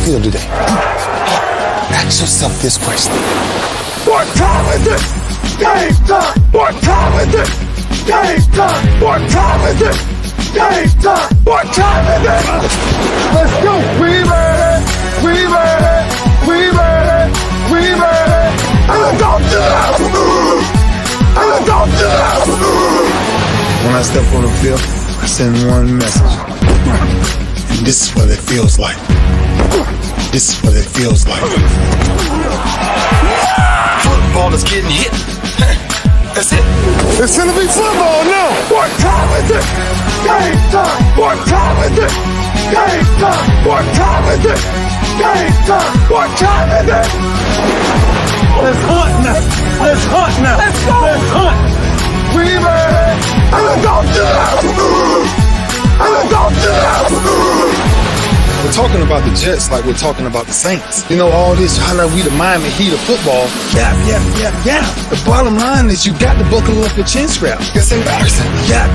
feel today? Ask yourself this question. What time is it? Game time! What time is it? Game time! What time is it? Game time! What time is it? Let's go! We ready! We ready! We ready! We ready! And let's go to the house! And let's go to the house! When I step on the field, I send one message. And this is what it feels like. This is what it feels like. Football is getting hit. That's it. It's gonna be football now! What time is it? Game time! What time is it? Game time! What time is it? Game time! What time is it? Let's hunt now! Let's hunt now! Let's go! Let's hunt! We ready! And let's go to the house! And let's go to the house! We're talking about the Jets like we're talking about the Saints. You know, all this, how like we the Miami Heat of football. Yeah. The bottom line is you got to buckle up your chin strap. It's embarrassing. Yeah.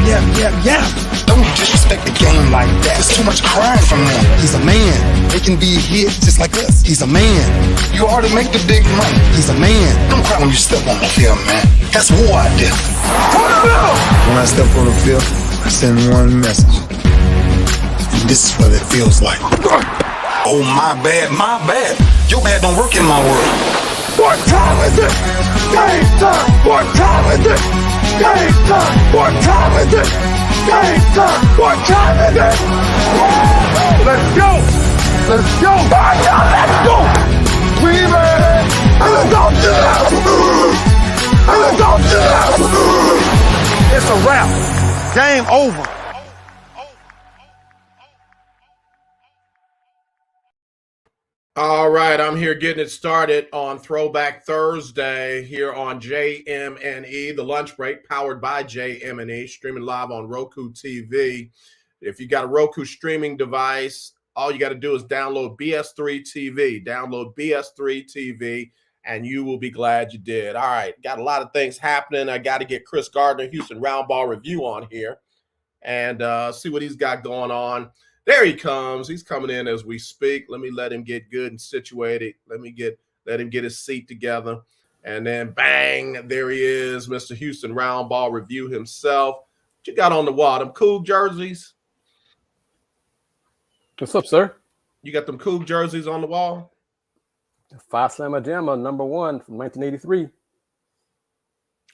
Don't disrespect the game like that. There's too much crying from him. He's a man. They can be hit just like us. He's a man. You already make the big money. He's a man. Don't cry when you step on the field, man. That's war out there. When I step on the field, I send one message. This is what it feels like. Oh, my bad. Your bad don't work in my world. What time is it? Game time! What time is it? Game time! What time is it? Game time! What time is it? Let's go! Let's go! Let's go! We ready! And let's go to the house! And let's go to the house! It's a wrap. Game over. All right, I'm here getting it started on Throwback Thursday here on JM&E, the lunch break powered by JM&E, streaming live on Roku TV. If you got a Roku streaming device, all you got to do is download BS3 TV. Download BS3 TV, and you will be glad you did. All right, got a lot of things happening. I got to get Kris Gardner, Houston Roundball review on here and see what he's got going on. There he comes. He's coming in as we speak. Let me let him get good and situated. Let him get his seat together. And then bang, there he is, Mr. Houston Roundball review himself. What you got on the wall? Them Coug jerseys? What's up, sir? You got them Coug jerseys on the wall? Five Slammer Jammer, #1 from 1983.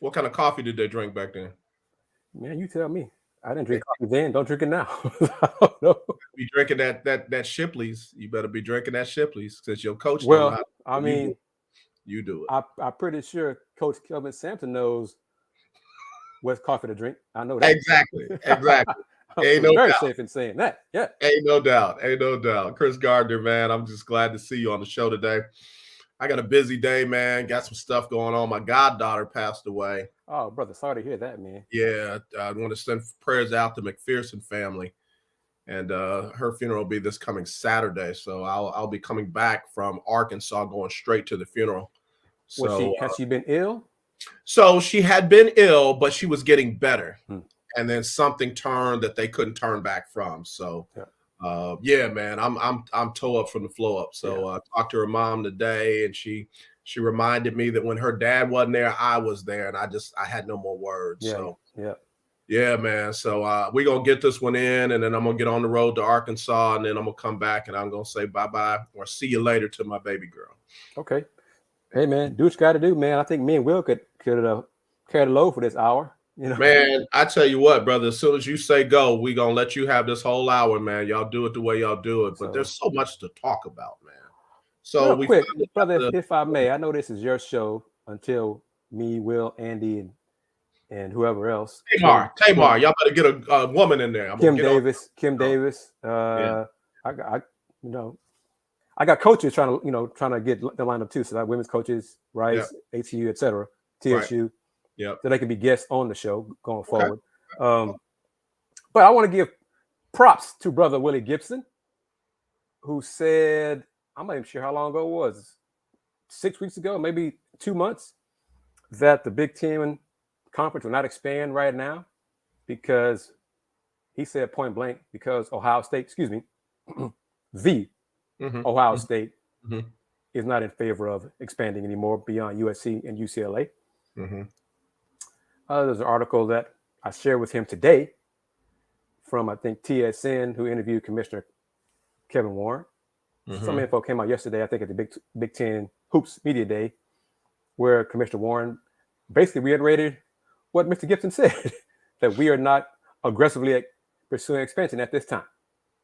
What kind of coffee did they drink back then? Man, you tell me. I didn't drink coffee then. Don't drink it now. I don't know. Be drinking that Shipley's. You better be drinking that Shipley's because your coach. Well, I mean, you do it. I'm pretty sure Coach Kelvin Sampson knows what's coffee to drink. I know that. Exactly. Ain't no very doubt. Safe in saying that. Yeah. Ain't no doubt. Kris Gardner, man, I'm just glad to see you on the show today. I got a busy day, man. Got some stuff going on. My goddaughter passed away. Oh, brother, sorry to hear that, man. Yeah, I want to send prayers out to McPherson family, and her funeral will be this coming Saturday. So I'll be coming back from Arkansas, going straight to the funeral. So has she been ill? So she had been ill, but she was getting better, and then something turned that they couldn't turn back from. So. Yeah, man, I'm toe up from the flow up. So I talked to her mom today, and she reminded me that when her dad wasn't there, I was there, and I had no more words. Yeah, man. So we're gonna get this one in, and then I'm gonna get on the road to Arkansas, and then I'm gonna come back, and I'm gonna say bye-bye or see you later to my baby girl. Okay. Hey, man, do what you got to do, man. I think me and Will could carry the load for this hour. You know? Man, I tell you what, brother, as soon as you say go, we're going to let you have this whole hour, man. Y'all do it the way y'all do it. But there's so much to talk about, man. So real quick, brother, if I may, I know this is your show until me, Will, Andy, and whoever else. Tamar, y'all better get a woman in there. Kim Davis. I got coaches trying to get the lineup too. So that women's coaches, Rice, ATU, etc., TSU. Right. So they can be guests on the show going forward. But I want to give props to brother Willie Gibson, who said, I'm not even sure how long ago it was, 6 weeks ago, maybe 2 months, that the Big Ten conference will not expand right now because he said point blank, because the Ohio State is not in favor of expanding anymore beyond USC and UCLA. There's an article that I shared with him today from, I think, TSN, who interviewed Commissioner Kevin Warren. Some info came out yesterday, I think, at the Big Ten Hoops Media Day, where Commissioner Warren basically reiterated what Mr. Gibson said, that we are not aggressively pursuing expansion at this time.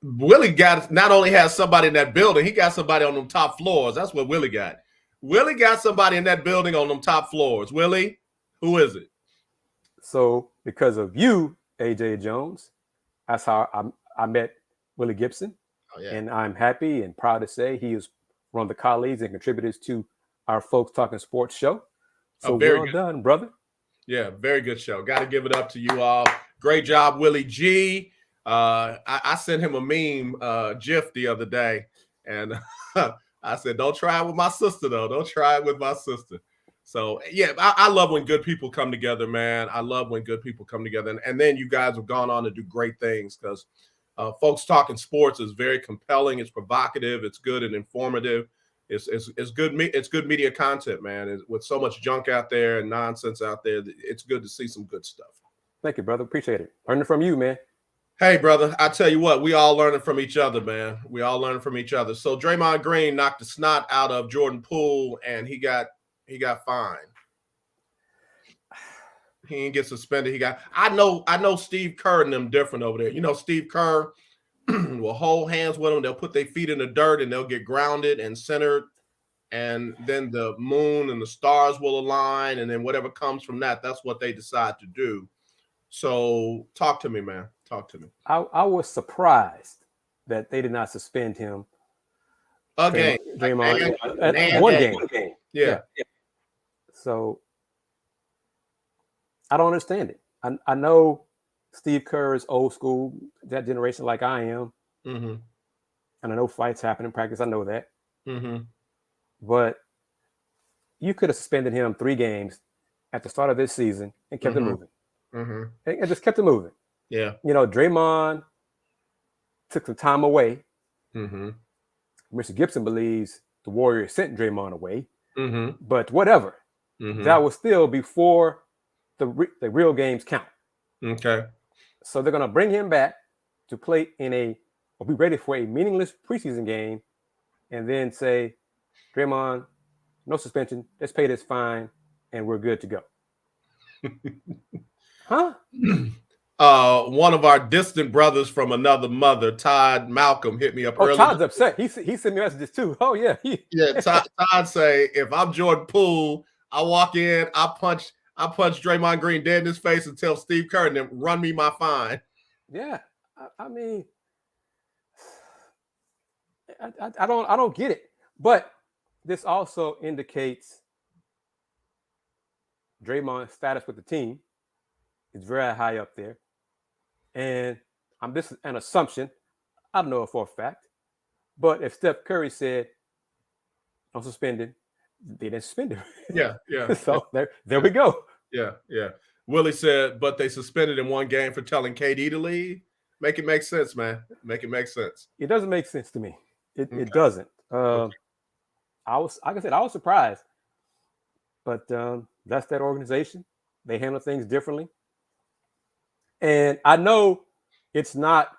Willie not only has somebody in that building, he got somebody on them top floors. That's what Willie got. Willie got somebody in that building on them top floors. Willie, who is it? So because of you, AJ Jones, that's how I met Willie Gibson. Oh, yeah. And I'm happy and proud to say he is one of the colleagues and contributors to our Folks Talking Sports show. So well done, brother. Yeah, very good show. Got to give it up to you all. Great job, Willie G. I sent him a meme GIF the other day, and I said, don't try it with my sister, though. Don't try it with my sister. So, yeah, I love when good people come together, man. I love when good people come together. And then you guys have gone on to do great things because Folks Talking Sports is very compelling. It's provocative. It's good and informative. It's good. It's good media content, man. With so much junk out there and nonsense out there, it's good to see some good stuff. Thank you, brother. Appreciate it. Learning from you, man. Hey, brother, I tell you what, we all learning from each other, man. We all learning from each other. So Draymond Green knocked the snot out of Jordan Poole, and he got fined. He didn't get suspended. I know Steve Kerr and them different over there. You know, Steve Kerr will hold hands with them. They'll put their feet in the dirt and they'll get grounded and centered. And then the moon and the stars will align. And then whatever comes from that, that's what they decide to do. So talk to me, man. Talk to me. I was surprised that they did not suspend him. Again. Draymond, one game. Yeah. So I don't understand it. I know Steve Kerr is old school, that generation like I am. And I know fights happen in practice. I know that. But you could have suspended him 3 games at the start of this season and kept it moving. And just kept it moving. Yeah. You know, Draymond took some time away. Mr. Gibson believes the Warriors sent Draymond away. But whatever. That was still before the real games count. Okay. So they're going to bring him back to play or be ready for a meaningless preseason game and then say, Draymond, no suspension. Let's pay this fine and we're good to go. Huh? One of our distant brothers from another mother, Todd Malcolm, hit me up earlier. Todd's upset. He sent me messages too. Oh, yeah. Todd say, if I'm Jordan Poole, I walk in, I punch Draymond Green dead in his face and tell Steve Kerr and then run me my fine. Yeah. I mean, I don't get it. But this also indicates Draymond's status with the team is very high up there. And this is an assumption. I don't know it for a fact. But if Steph Curry said, I'm suspended, they didn't suspend him. Yeah. So there we go. Yeah. Willie said, but they suspended him 1 game for telling KD to leave. Make it make sense, man. Make it make sense. It doesn't make sense to me. It doesn't. I was surprised. But that's that organization. They handle things differently. And I know it's not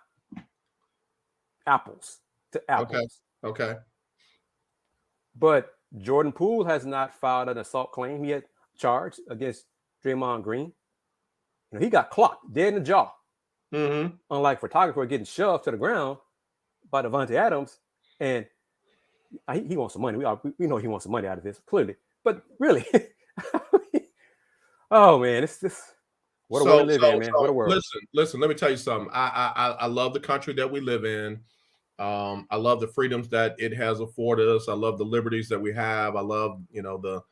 apples to apples. Okay. But Jordan Poole has not filed an assault claim yet, charged against Draymond Green. You know, he got clocked dead in the jaw. Unlike photographer getting shoved to the ground by Devontae Adams, and he wants some money. We know he wants some money out of this, clearly. But really, oh man, it's just what a world we live in, man. What a world. Listen. Let me tell you something. I love the country that we live in. I love the freedoms that it has afforded us. I love the liberties that we have. I love, the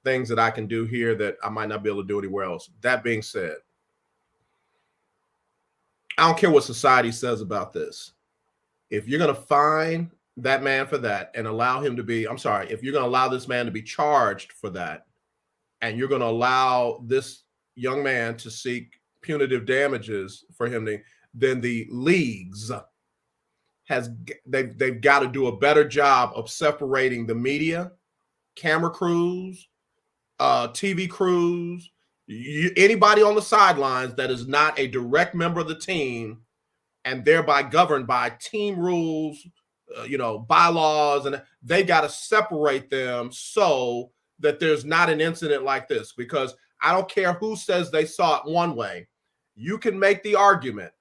things that I can do here that I might not be able to do anywhere else. That being said, I don't care what society says about this. If you're going to fine that man for that and allow him to be, if you're going to allow this man to be charged for that, and you're going to allow this young man to seek punitive damages for him, then the leagues they've got to do a better job of separating the media, camera crews, TV crews, anybody on the sidelines that is not a direct member of the team and thereby governed by team rules, bylaws, and they got to separate them so that there's not an incident like this. Because I don't care who says they saw it one way. You can make the argument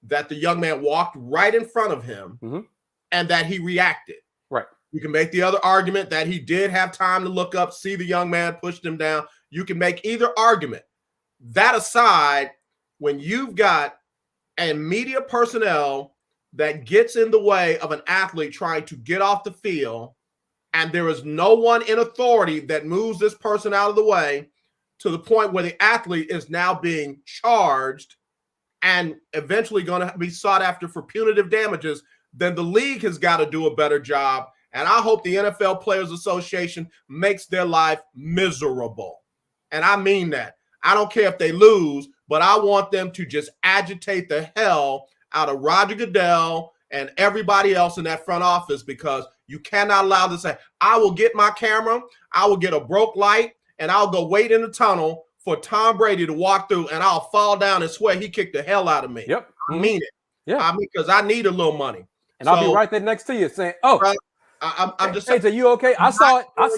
that the young man walked right in front of him and that he reacted. Right. You can make the other argument that he did have time to look up, see the young man, push him down. You can make either argument. That aside, when you've got a media personnel that gets in the way of an athlete trying to get off the field, and there is no one in authority that moves this person out of the way to the point where the athlete is now being charged and eventually going to be sought after for punitive damages, then the league has got to do a better job. And I hope the NFL Players Association makes their life miserable. And I mean that. I don't care if they lose, but I want them to just agitate the hell out of Roger Goodell and everybody else in that front office, because you cannot allow this. I will get my camera, I will get a broke light, and I'll go wait in the tunnel for Tom Brady to walk through, and I'll fall down and swear he kicked the hell out of me. Yep. I mean it. Yeah. I mean, because I need a little money. And I'll be right there next to you saying, "Oh, right, I'm just saying, you okay? I saw it. I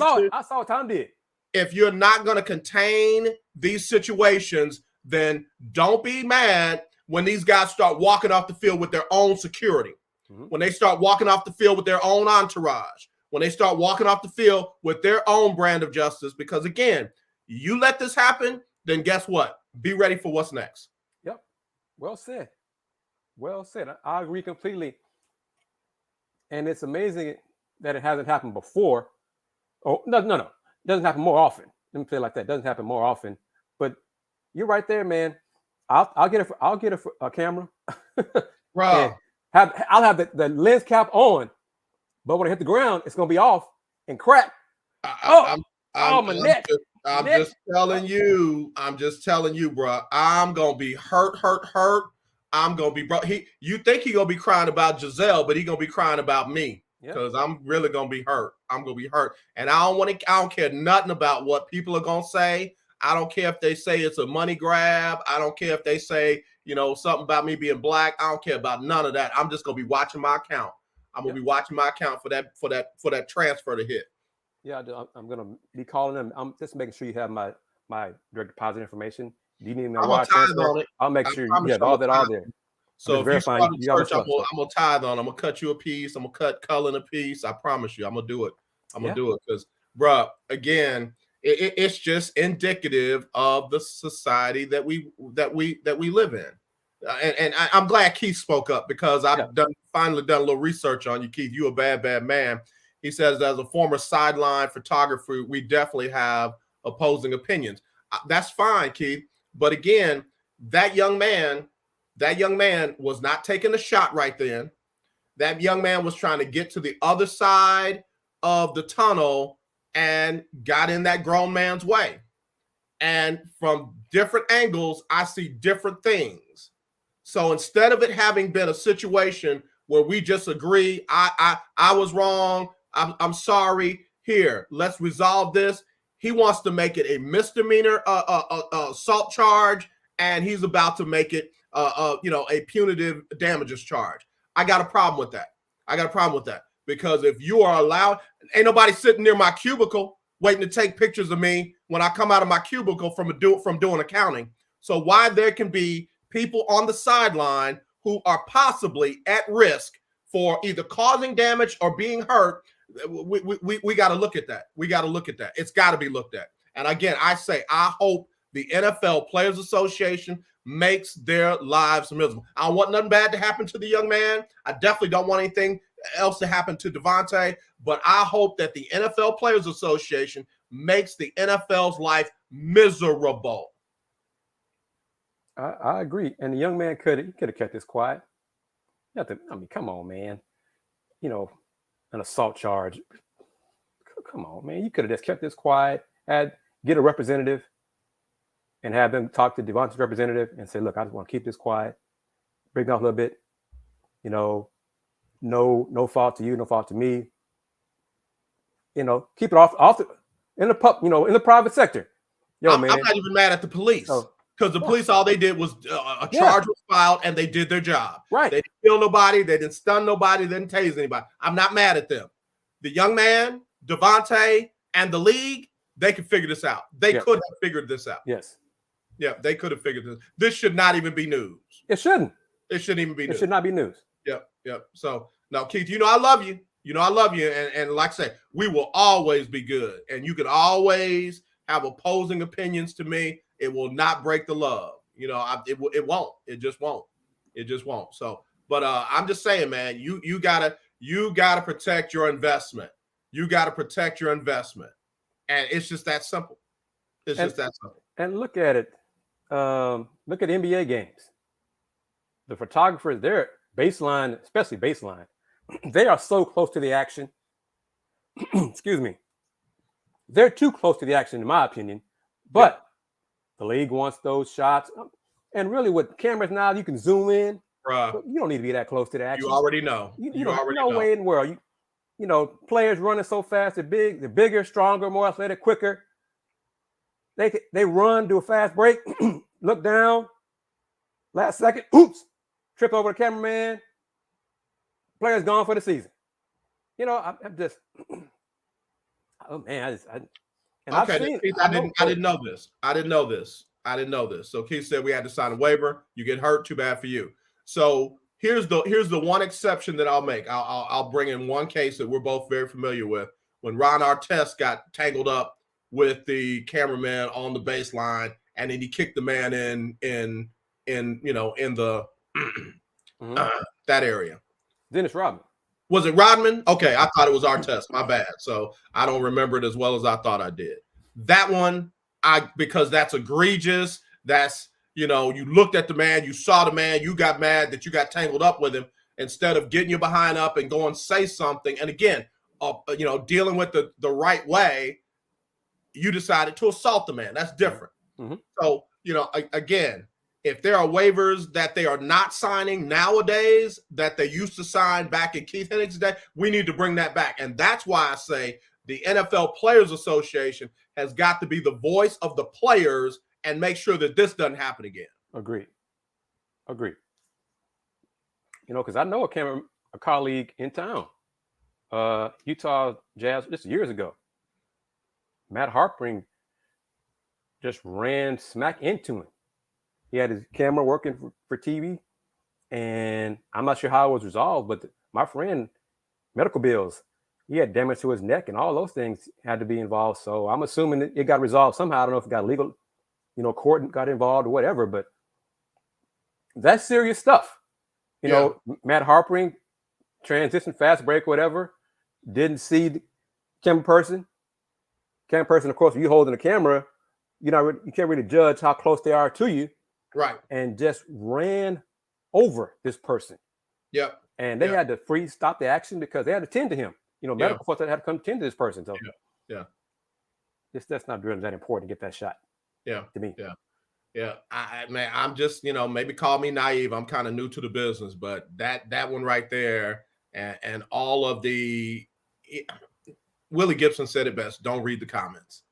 saw what Tom did." If you're not going to contain these situations, then don't be mad when these guys start walking off the field with their own security, when they start walking off the field with their own entourage, when they start walking off the field with their own brand of justice. Because again, you let this happen, then guess what? Be ready for what's next. Yep. Well said. Well said. I agree completely. And it's amazing that it hasn't happened before. Oh, no. It doesn't happen more often. Let me say it like that. It doesn't happen more often. But you're right there, man. I'll get a camera. Bro. I'll have the lens cap on, but when I hit the ground, it's gonna be off and crack. My neck. I'm just telling you, bro. I'm gonna be hurt. I'm gonna be, bro. You think he gonna be crying about Giselle, but he gonna be crying about me, because I'm really gonna be hurt. I'm gonna be hurt, and I don't care nothing about what people are gonna say. I don't care if they say it's a money grab. I don't care if they say, something about me being black. I don't care about none of that. I'm just gonna be watching my account. I'm gonna be watching my account for that transfer to hit. Yeah, I'm gonna be calling them. I'm just making sure you have my direct deposit information. Do you need my wire transfer? I'll make sure you have all that all there. So if you start the church, I'm gonna tithe on. I'm gonna cut you a piece. I'm gonna cut Cullen a piece. I promise you, I'm gonna do it. I'm gonna do it because, bro, again, it's just indicative of the society that we live in. And I'm glad Keith spoke up, because I've finally done a little research on you, Keith. You a bad man. He says, as a former sideline photographer, we definitely have opposing opinions. That's fine, Keith. But again, that young man was not taking a shot right then. That young man was trying to get to the other side of the tunnel and got in that grown man's way. And from different angles, I see different things. So instead of it having been a situation where we just agree, I was wrong, I'm sorry, here, let's resolve this. He wants to make it a misdemeanor assault charge, and he's about to make it a punitive damages charge. I got a problem with that. Because if you are allowed, ain't nobody sitting near my cubicle waiting to take pictures of me when I come out of my cubicle from doing accounting. So why there can be people on the sideline who are possibly at risk for either causing damage or being hurt, we got to look at that. It's got to be looked at. And again, I hope the NFL Players Association makes their lives miserable. I don't want nothing bad to happen to the young man. I definitely don't want anything else to happen to Devontae, but I hope that the NFL Players Association makes the NFL's life miserable. I agree. And the young man could have kept this quiet. Come on, man. An assault charge. Come on, man. You could have just kept this quiet, get a representative and have them talk to Devontae's representative and say, look, I just want to keep this quiet, bring it off a little bit, no fault to you, no fault to me. You know, keep it off in the private sector. I'm not even mad at the police because the police, all they did was a charge was filed and they did their job. Right. They didn't kill nobody. They didn't stun nobody. They didn't tase anybody. I'm not mad at them. The young man, Devontae, and the league, they could figure this out. They could have figured this out. Yes. Yeah, they could have figured this. This should not even be news. It shouldn't. It shouldn't even be news. It should not be news. Yep. So, now, Keith, you know I love you. You know I love you. And like I say, we will always be good. And you can always have opposing opinions to me. It will not break the love. You know, it won't. It just won't. It just won't. So, but I'm just saying, man, you gotta protect your investment. You gotta protect your investment. And it's just that simple. It's just that simple. And look at it. Look at NBA games. The photographers, they're baseline, especially baseline, they are so close to the action. Excuse me. They're too close to the action, in my opinion. But the league wants those shots. And really, with cameras now, you can zoom in. Bruh, you don't need to be that close to the action. You already know. You already know. No way in the world. You know, players running so fast, they're bigger, stronger, more athletic, quicker. They run, do a fast break, look down, last second, oops, trip over the cameraman. Player's gone for the season. You know, I'm just, oh man, I didn't know this. I didn't know this. So Keith said we had to sign a waiver. You get hurt, too bad for you. So here's the one exception that I'll make. I'll bring in one case that we're both very familiar with. When Ron Artest got tangled up with the cameraman on the baseline, and then he kicked the man in the that area. Dennis Rodman. Was it Rodman? Okay, I thought it was Artest. My bad. So I don't remember it as well as I thought I did. That one, because that's egregious. That's, you looked at the man, you saw the man, you got mad that you got tangled up with him instead of getting your behind up and going say something. And again, dealing with the right way, you decided to assault the man. That's different. Mm-hmm. So, again, if there are waivers that they are not signing nowadays that they used to sign back in Keith Hennig's day, we need to bring that back. And that's why I say the NFL Players Association has got to be the voice of the players and make sure that this doesn't happen again. Agreed. Because I know a colleague in town, Utah Jazz, just years ago. Matt Harpring just ran smack into him. He had his camera working for TV, and I'm not sure how it was resolved, but my friend, medical bills, he had damage to his neck, and all those things had to be involved. So I'm assuming it got resolved somehow. I don't know if it got legal, court got involved or whatever, but that's serious stuff. Matt Harpring, transition, fast break, whatever, didn't see the camera person. Camera person, of course, if you're holding the camera, you can't really judge how close they are to you. Right. And just ran over this person. Yep. And they had to stop the action because they had to tend to him. Medical folks had to come tend to this person. So that's not really that important to get that shot. Yeah. To me. Yeah. I'm just, maybe call me naive. I'm kind of new to the business, but that one right there and all of Willie Gibson said it best. Don't read the comments.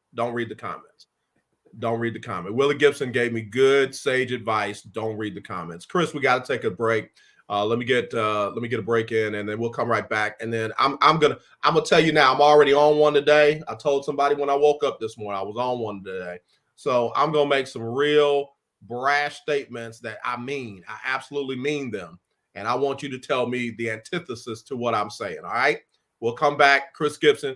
Willie Gibson gave me good, sage advice. Don't read the comments. Kris, we got to take a break. Let me get a break in, and then we'll come right back. And then I'm gonna tell you now. I'm already on one today. I told somebody when I woke up this morning I was on one today. So I'm gonna make some real brash statements that I mean. I absolutely mean them, and I want you to tell me the antithesis to what I'm saying. All right. We'll come back. Kris Gardner,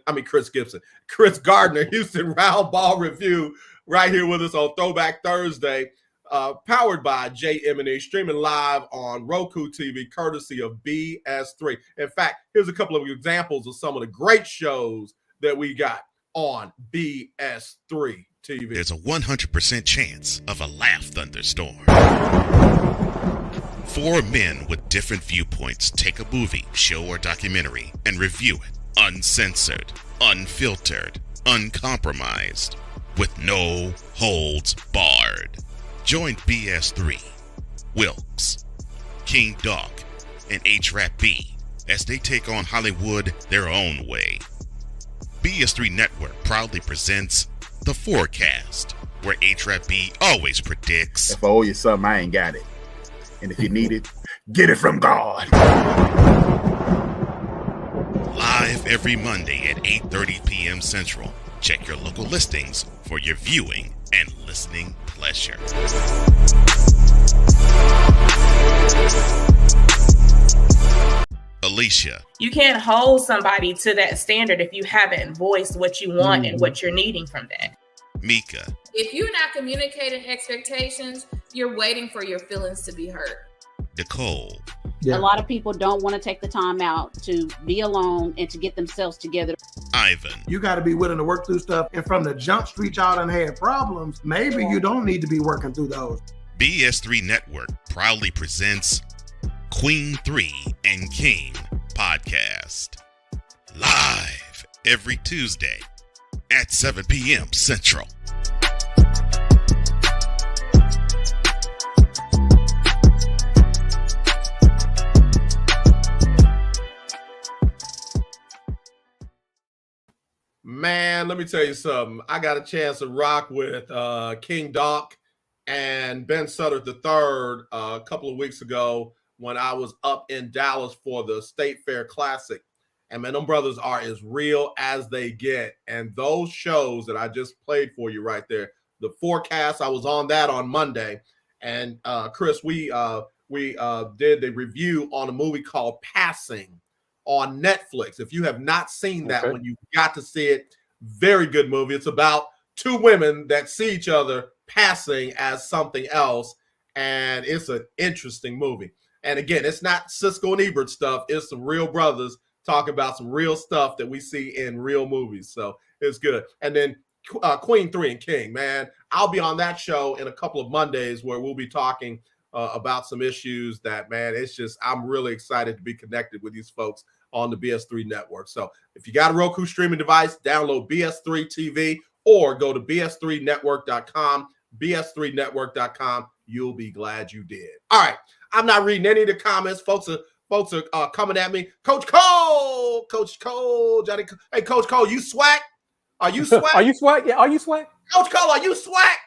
Houston Roundball Review, right here with us on Throwback Thursday, powered by JM&E, streaming live on Roku TV, courtesy of BS3. In fact, here's a couple of examples of some of the great shows that we got on BS3 TV. There's a 100% chance of a laugh thunderstorm. 4 men with different viewpoints take a movie, show, or documentary and review it uncensored, unfiltered, uncompromised, with no holds barred. Join BS3, Wilkes, King Dog, and H-Rap B as they take on Hollywood their own way. BS3 Network proudly presents The Forecast, where HRAP always predicts, if I owe you something, I ain't got it. And if you need it, get it from God. live every Monday at 8:30 p.m. Central. Check your local listings for your viewing and listening pleasure. Alicia. You can't hold somebody to that standard if you haven't voiced what you want and what you're needing from that. Mika. If you're not communicating expectations, you're waiting for your feelings to be hurt. Nicole. Yeah. A lot of people don't want to take the time out to be alone and to get themselves together. Ivan. You got to be willing to work through stuff. And from the jump street, y'all done had problems. Maybe you don't need to be working through those. BS3 Network proudly presents Queen 3 and King podcast. Live every Tuesday at 7 p.m. Central. Man, let me tell you something. I got a chance to rock with King Doc and Ben Sutter III a couple of weeks ago when I was up in Dallas for the State Fair Classic. And man, them brothers are as real as they get. And those shows that I just played for you right there, the forecast, I was on that on Monday. And Kris, we did the review on a movie called Passing on Netflix. If you have not seen that one, you got to see it. Very good movie. It's about two women that see each other passing as something else. And it's an interesting movie. And again, it's not Siskel and Ebert stuff. It's some real brothers talking about some real stuff that we see in real movies. So it's good. And then Queen 3 and King, man, I'll be on that show in a couple of Mondays where we'll be talking about some issues that, man, it's just, I'm really excited to be connected with these folks on the BS3 network. So if you got a Roku streaming device, download BS3 TV or go to bs3network.com, bs3network.com. You'll be glad you did. All right. I'm not reading any of the comments. Folks are coming at me. Coach Cole, Johnny. Hey, Coach Cole, you swag? Are you swag? Are you swag? Yeah, are you swag? Coach Cole, are you swag?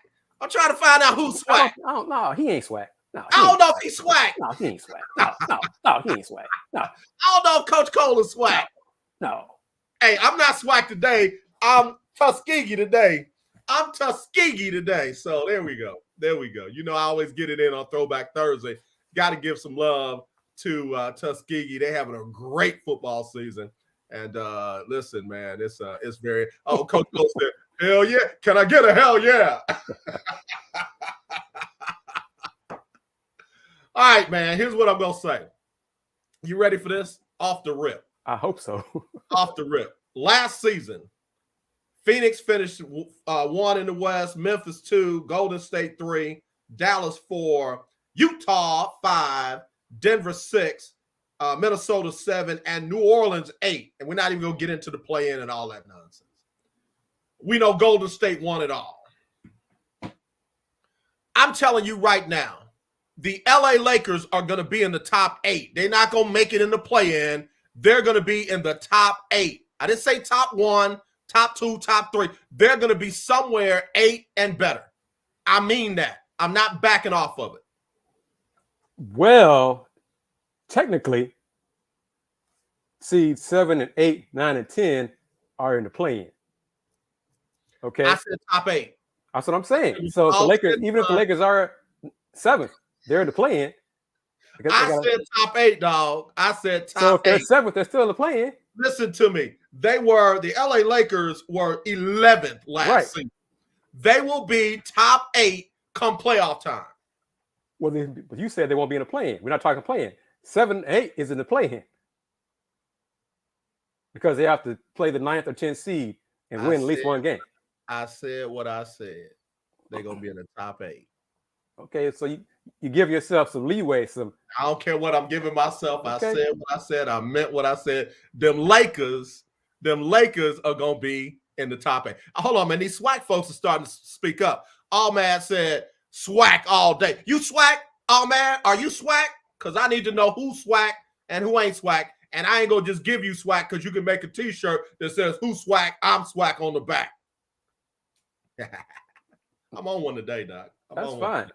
I'm trying to find out who's swag. I don't know. He ain't swag. No, I don't know if he's swag. No, he ain't swag. No, he ain't swag. No. I don't know if Coach Cole is swag. No. Hey, I'm not swag today. I'm Tuskegee today. So there we go. You know, I always get it in on Throwback Thursday. Got to give some love to Tuskegee. They're having a great football season. And listen, man, it's very. Oh, Coach Cole said, "Hell yeah! Can I get a hell yeah?" All right, man. Here's what I'm gonna say. You ready for this? Off the rip. I hope so. Off the rip. Last season, Phoenix finished 1 in the West, Memphis 2, Golden State 3, Dallas 4, Utah 5, Denver 6, Minnesota 7, and New Orleans 8. And we're not even going to get into the play-in and all that nonsense. We know Golden State won it all. I'm telling you right now, the LA Lakers are going to be in the top 8. They're not going to make it in the play-in. They're going to be in the top 8. I didn't say top 1, top 2, top 3. They're going to be somewhere 8 and better. I mean that. I'm not backing off of it. Well, technically, seeds 7 and 8, 9 and 10 are in the play-in. Okay, I said top 8. That's what I'm saying. So if the Lakers, even if the Lakers are 7th, they're in the play-in. I said top 8, dog. I said top 8. So if they're 7th, they're still in the play-in. Listen to me. The LA Lakers were 11th last season. They will be top 8 come playoff time. Well, but you said they won't be in the play-in. We're not talking play-in. 7, 8 is in the play-in because they have to play the 9th or 10th seed and win at least one game. I said what I said. They're gonna be in the top 8. Okay, so you give yourself some leeway. I don't care what I'm giving myself. Okay. I said what I said. I meant what I said. Them Lakers are gonna be in the top 8. Hold on, man. These SWAC folks are starting to speak up. All man said SWAC all day. You SWAC? All man, are you SWAC? Because I need to know who's SWAC and who ain't SWAC. And I ain't gonna just give you swag because you can make a t-shirt that says "Who swag? I'm swag" on the back. I'm on one today, Doc. That's fine.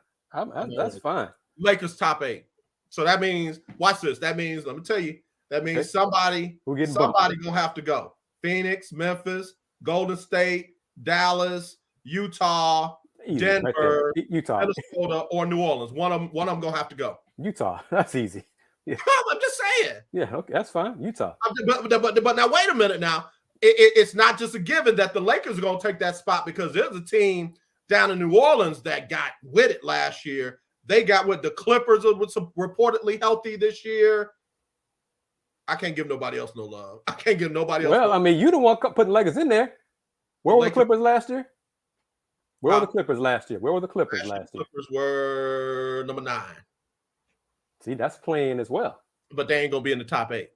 That's fine. Lakers top 8. So that means, watch this. That means, let me tell you, that means somebody gonna have to go. Phoenix, Memphis, Golden State, Dallas, Utah, Easy, Denver, right Utah, Minnesota, or New Orleans. One of them gonna have to go. Utah. That's easy. Yeah. I'm just saying. Yeah, okay, that's fine. Utah. But now wait a minute. Now it's not just a given that the Lakers are gonna take that spot, because there's a team down in New Orleans that got with it last year. They got with the Clippers are reportedly healthy this year. I can't give nobody else no love. I can't give nobody else. Well, I mean, you don't want putting Lakers in there. Where were the Clippers last year? Where were the Clippers last year? Clippers were number 9. See, that's playing as well. But they ain't gonna be in the top 8.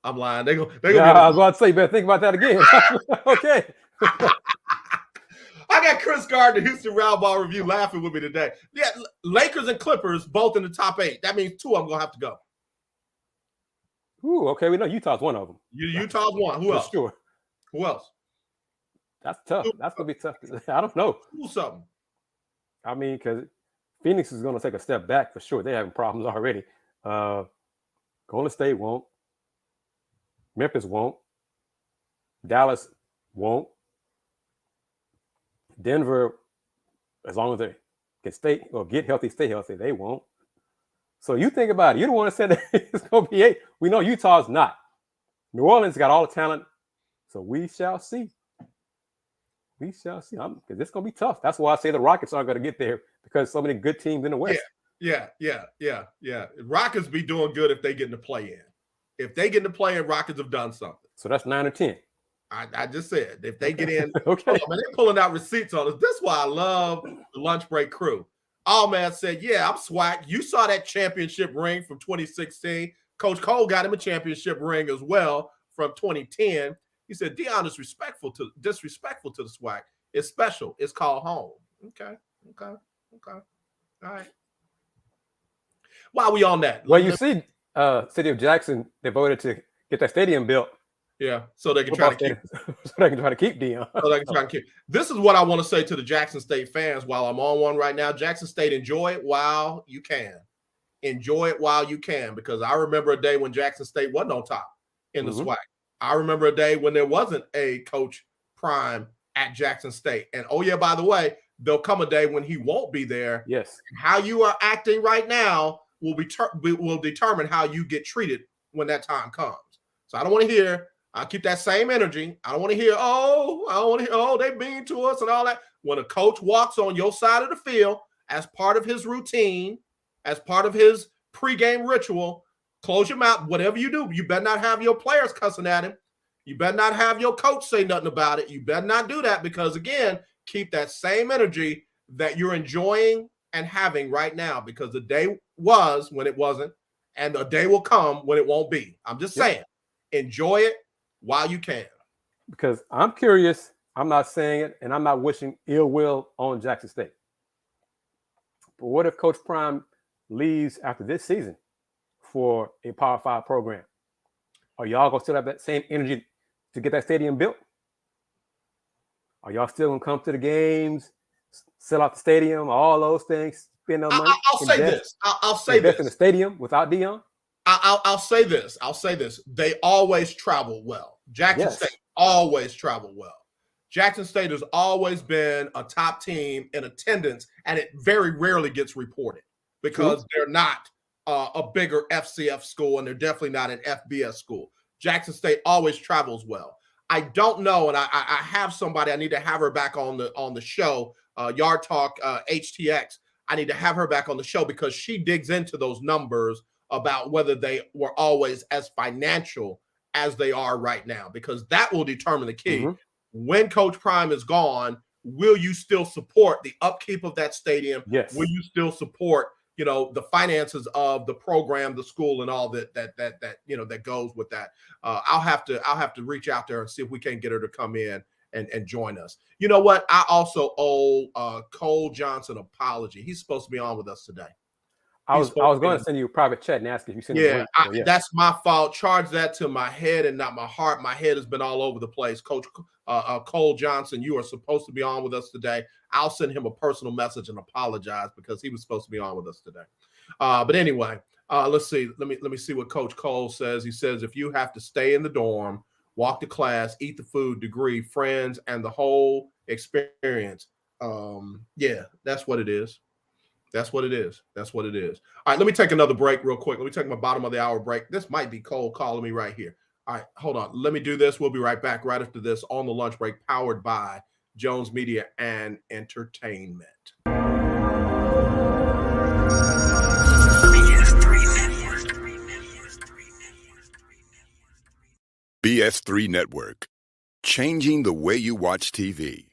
I'm lying. They gonna I was about to say, you better think about that again. Okay. I got Kris Gardner, Houston Roundball Review, laughing with me today. Yeah, Lakers and Clippers both in the top 8. That means 2 of them gonna have to go. Ooh, okay. We know Utah's one of them. Utah's one. Who else? Sure. Who else? That's tough. That's gonna be tough. I don't know. Who's something? I mean, because Phoenix is gonna take a step back for sure. They're having problems already. Golden State won't. Memphis won't. Dallas won't. Denver, as long as they can stay or get healthy, stay healthy, they won't. So you think about it. You don't want to say that it's going to be 8. We know Utah's not. New Orleans got all the talent. So we shall see. We shall see. Because it's going to be tough. That's why I say the Rockets aren't going to get there, because so many good teams in the West. Yeah. Rockets be doing good if they get in the play-in. If they get in the play-in, Rockets have done something. So that's 9 or 10. I just said, if they get in, okay. Man, they're pulling out receipts on us. This is why I love the lunch break crew. All man said, yeah, I'm swag. You saw that championship ring from 2016. Coach Cole got him a championship ring as well from 2010. He said, Deion is disrespectful to the swag. It's special. It's called home. Okay. All right. While we on that. Well, you see, City of Jackson, they voted to get that stadium built. Yeah, so they can try to keep. So they can try to keep Deion. So they can try to keep. This is what I want to say to the Jackson State fans while I'm on one right now. Jackson State, enjoy it while you can. Enjoy it while you can, because I remember a day when Jackson State wasn't on top in the SWAC. I remember a day when there wasn't a Coach Prime at Jackson State. And oh yeah, by the way, there'll come a day when he won't be there. Yes. How you are acting right now will determine how you get treated when that time comes. So I don't want to hear. I'll keep that same energy. I don't want to hear, they mean to us and all that. When a coach walks on your side of the field as part of his routine, as part of his pregame ritual, close your mouth. Whatever you do, you better not have your players cussing at him. You better not have your coach say nothing about it. You better not do that, because, again, keep that same energy that you're enjoying and having right now, because the day was when it wasn't, and the day will come when it won't be. I'm just saying, enjoy it while you can. Because I'm curious, I'm not saying it, and I'm not wishing ill will on Jackson State. But what if Coach Prime leaves after this season for a Power 5 program? Are y'all going to still have that same energy to get that stadium built? Are y'all still going to come to the games, sell out the stadium, all those things, spend no money? I'll say this. I'll say this. In the stadium without Deion? I'll say this. They always travel well. Jackson State always travel well. Jackson State has always been a top team in attendance, and it very rarely gets reported because they're not a bigger FCF school, and they're definitely not an FBS school. Jackson State always travels well. I don't know, and I have somebody. I need to have her back on the show. Yard Talk HTX. I need to have her back on the show because she digs into those numbers about whether they were always as financial as they are right now, because that will determine the key. When Coach Prime is gone, will you still support the upkeep of that stadium? Yes. Will you still support, the finances of the program, the school, and all that goes with that? I'll have to reach out there and see if we can get her to come in and join us. You know what? I also owe Cole Johnson an apology. He's supposed to be on with us today. I was going to send you a private chat and ask if you sent the link. That's my fault. Charge that to my head and not my heart. My head has been all over the place. Coach Cole Johnson, you are supposed to be on with us today. I'll send him a personal message and apologize because he was supposed to be on with us today. But anyway, let's see. Let me see what Coach Cole says. He says, if you have to stay in the dorm, walk to class, eat the food, degree, friends, and the whole experience. That's what it is. That's what it is. That's what it is. All right, let me take another break real quick. Let me take my bottom of the hour break. This might be Cole calling me right here. All right, hold on. Let me do this. We'll be right back right after this on the lunch break, powered by Jones Media and Entertainment. BS3 Network, changing the way you watch TV.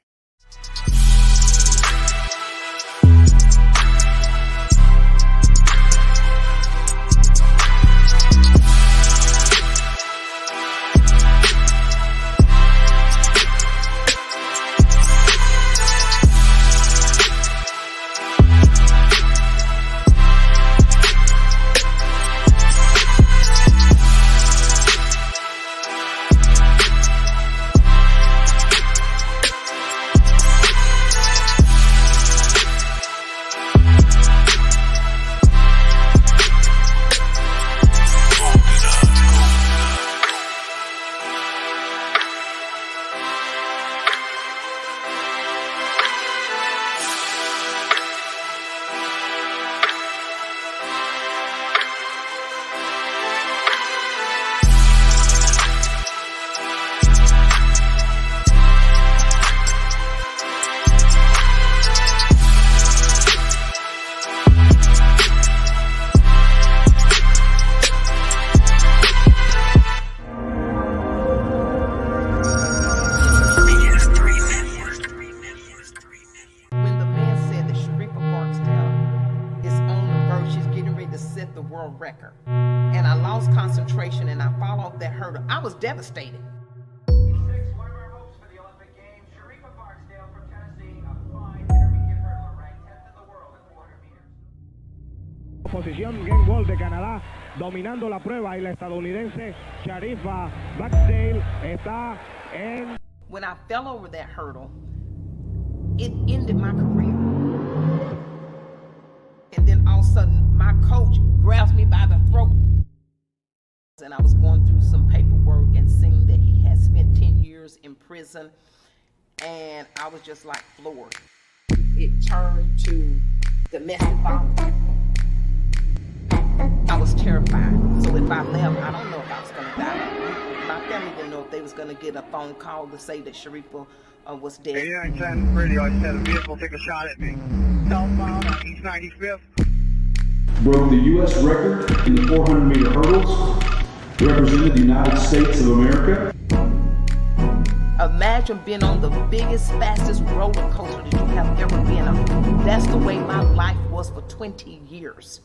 record. And I lost concentration and I fall off that hurdle. I was devastated. Posición game ball de Canadá, dominando la prueba, y la estadounidense Sharifa Barksdale está en... When I fell over that hurdle, it ended my career. And then all of a sudden, my coach grabs me by the throat. And I was going through some paperwork and seeing that he had spent 10 years in prison. And I was just like floored. It turned to domestic violence. I was terrified. So if I left, I don't know if I was going to die. My family didn't know if they was going to get a phone call to say that Sharifa was dead. Hey, yeah, I'm radio. I just had a vehicle take a shot at me. Southbound on East 95th. Broke the U.S. record in the 400-meter hurdles. Represented the United States of America. Imagine being on the biggest, fastest roller coaster that you have ever been on. That's the way my life was for 20 years.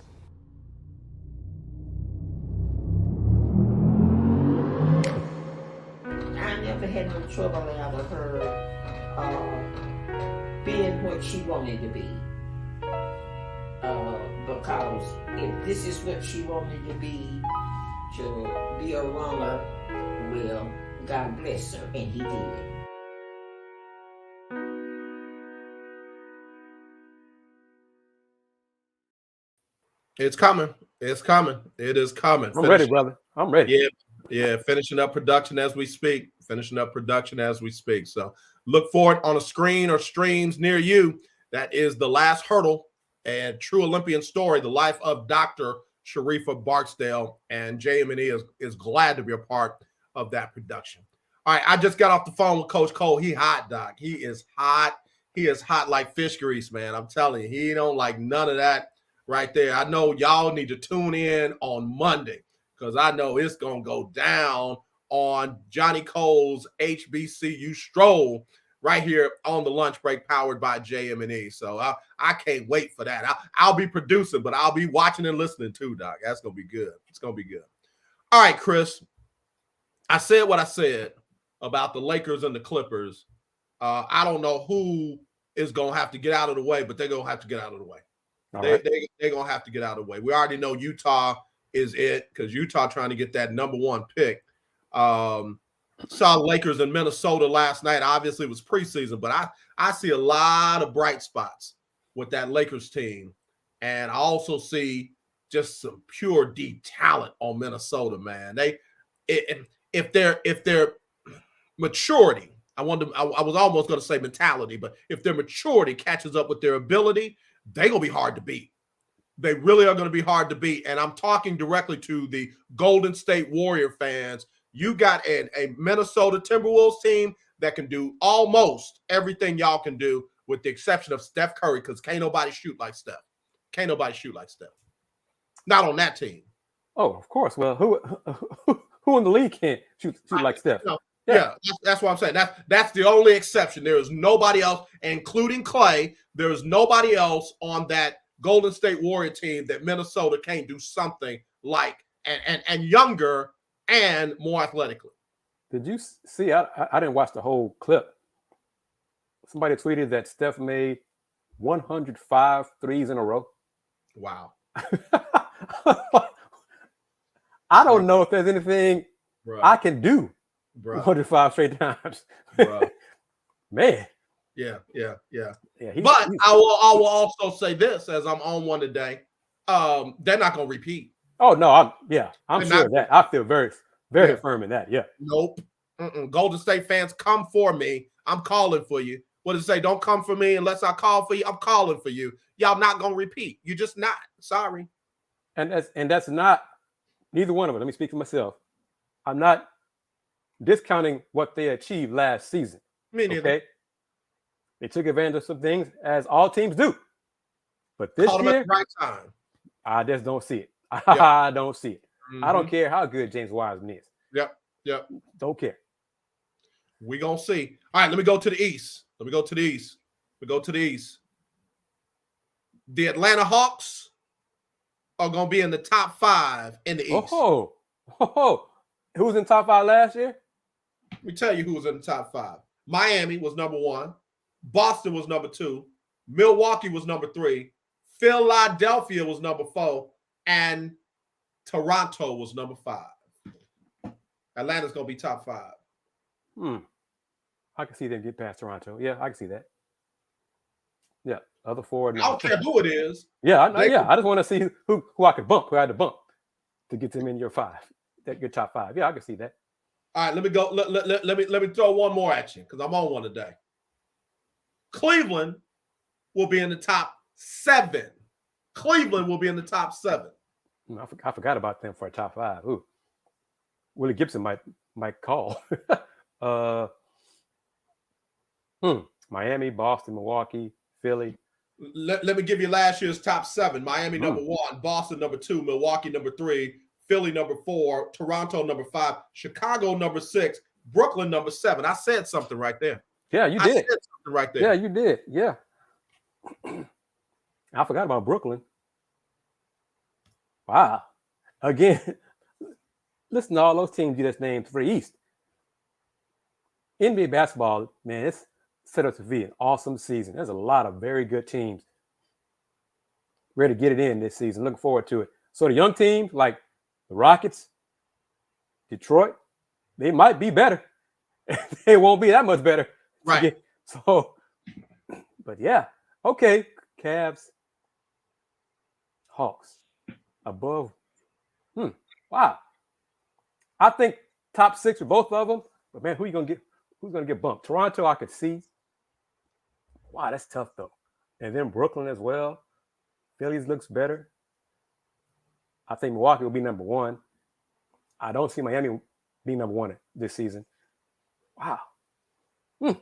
I never had no trouble out of her being what she wanted to be. Because if this is what she wanted to be a runner, well, God bless her, and he did. It's coming. It's coming. It is coming. I'm ready, brother. I'm ready. Yeah. Finishing up production as we speak. So look for it on a screen or streams near you. That is The Last Hurdle, and true Olympian story, the life of Dr. Sharifa Barksdale, and JM&E is glad to be a part of that production. All right, I just got off the phone with Coach Cole. He hot, Doc. He is hot. He is hot like fish grease, man. I'm telling you, he don't like none of that right there. I know y'all need to tune in on Monday because I know it's going to go down on Johnny Cole's HBCU Stroll right here on the lunch break, powered by JM&E. So I can't wait for that. I'll be producing, but I'll be watching and listening too, Doc. That's going to be good. It's going to be good. All right, Kris. I said what I said about the Lakers and the Clippers. I don't know who is going to have to get out of the way, but they're going to have to get out of the way. They're going to have to get out of the way. We already know Utah is it because Utah trying to get that number 1 pick. Saw Lakers in Minnesota last night. Obviously, it was preseason, but I see a lot of bright spots with that Lakers team. And I also see just some pure D talent on Minnesota, man. If their maturity, I was almost going to say mentality, but if their maturity catches up with their ability, they're going to be hard to beat. They really are going to be hard to beat. And I'm talking directly to the Golden State Warrior fans. You got a Minnesota Timberwolves team that can do almost everything y'all can do, with the exception of Steph Curry, because can't nobody shoot like Steph. Can't nobody shoot like Steph. Not on that team. Oh, of course. Well, who in the league can't shoot like Steph? Yeah, that's what I'm saying. That's the only exception. There is nobody else, including Clay. There is nobody else on that Golden State Warrior team that Minnesota can't do something like, and younger and more athletically. Did you see? I didn't watch the whole clip. Somebody tweeted that Steph made 105 threes in a row. Wow. I don't know if there's anything I can do 105 straight times. Man. Yeah. But I will also say this, as I'm on one today, they're not going to repeat. Oh no, I'm sure of that. I feel very firm in that. Yeah. Nope. Golden State fans, come for me. I'm calling for you. What does it say? Don't come for me unless I call for you. I'm calling for you. Y'all not gonna repeat. You're just not. Sorry. And that's not neither one of them. Let me speak for myself. I'm not discounting what they achieved last season. Me neither. Okay. They took advantage of some things, as all teams do. But this Caught them year, at the right time. I just don't see it. Yep. I don't see it. Mm-hmm. I don't care how good James Wiseman is. Yep. Don't care. We gonna see. All right, let me go to the East. We go to the East. The Atlanta Hawks are gonna be in the top 5 in the East. Who was in top 5 last year? Let me tell you who was in the top 5. Miami was number 1. Boston was number 2. Milwaukee was number 3. Philadelphia was number 4. And Toronto was number 5. Atlanta's going to be top 5. I can see them get past Toronto. Yeah, I can see that. Yeah, other 4. I don't care who it is. Yeah, I just want to see who I could bump, who I had to bump to get them in your 5, your top 5. Yeah, I can see that. All right, let me go. Let me throw one more at you because I'm on one today. Cleveland will be in the top 7. Cleveland will be in the top 7. I forgot about them for a top 5. Ooh, Willie Gibson might call. Miami, Boston, Milwaukee, Philly. Let me give you last year's top 7. Miami number 1, Boston number 2, Milwaukee number 3, Philly number 4, Toronto number 5, Chicago number 6, Brooklyn number 7. I said something right there. Yeah, you did. I said something right there. Yeah, you did. Yeah. I forgot about Brooklyn. Wow. Again, listen to all those teams you just named for the East. NBA basketball, man, it's set up to be an awesome season. There's a lot of very good teams ready to get it in this season. Looking forward to it. So the young teams like the Rockets, Detroit, they might be better. They won't be that much better. Right. But yeah. Okay. Cavs, Hawks, above. Wow. I think top 6 for both of them. But man, who's gonna get bumped? Toronto, I could see. Wow, that's tough though. And then Brooklyn as well. Phillies looks better. I think Milwaukee will be number 1. I don't see Miami being number 1 this season. Wow. I'm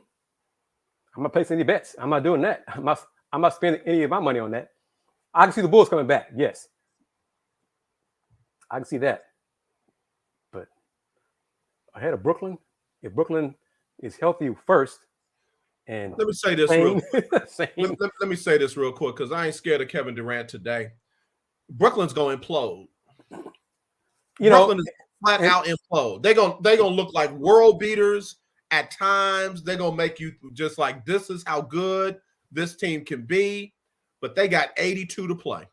not placing any bets. I'm not doing that. I'm not spending any of my money on that. I can see the Bulls coming back. Yes. I can see that. But ahead of Brooklyn, if Brooklyn is healthy first, and let me say this real quick. Let me say this real quick because I ain't scared of Kevin Durant today. Brooklyn's going to implode. Brooklyn is flat out implode. They're gonna look like world beaters at times. They're gonna make you just like, this is how good this team can be. but they got 82 to play.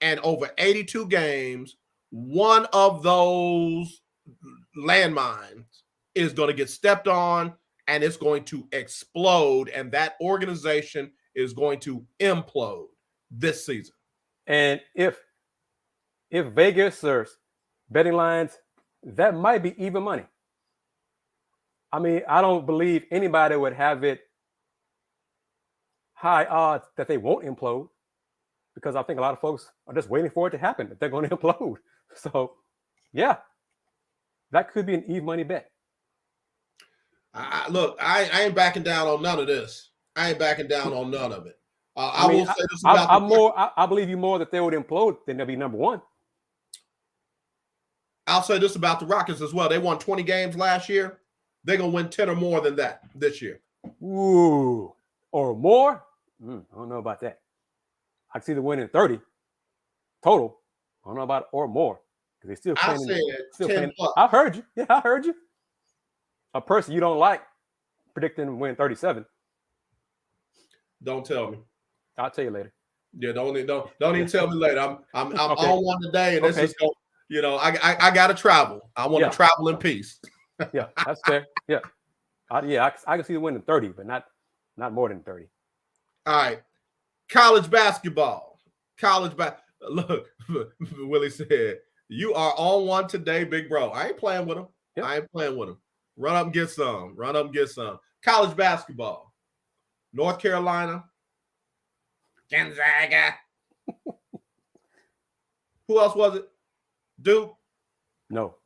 And over 82 games, one of those landmines is going to get stepped on, and it's going to explode, and that organization is going to implode this season. And if Vegas or betting lines, that might be even money. I mean, I don't believe anybody would have it high odds that they won't implode, because I think a lot of folks are just waiting for it to happen, that they're going to implode. So, yeah, that could be an even money bet. Look, I ain't backing down on none of this. I ain't backing down on none of it. I will say this about I believe you more that they would implode than they'll be number one. I'll say this about the Rockets as well. They won 20 games last year. They're going to win 10 or more than that this year. Ooh, or more? I don't know about that. I can see them winning 30 total. I don't know about or more, because they still playing. I said 10 plus. I heard you. Yeah, I heard you. A person you don't like predicting to win 37. Don't tell me. I'll tell you later. Yeah, don't even tell me later. I'm Okay. on one today, and this is going. You know, I got to travel. I want to travel in peace. Yeah, that's fair. Yeah, I can see them winning 30, but not more than 30. All right, college basketball. Look, Willie said, you are on one today, big bro. I ain't playing with him. Yep. I ain't playing with him. Run up and get some. College basketball. North Carolina. Gonzaga. Who else was it? Duke? No.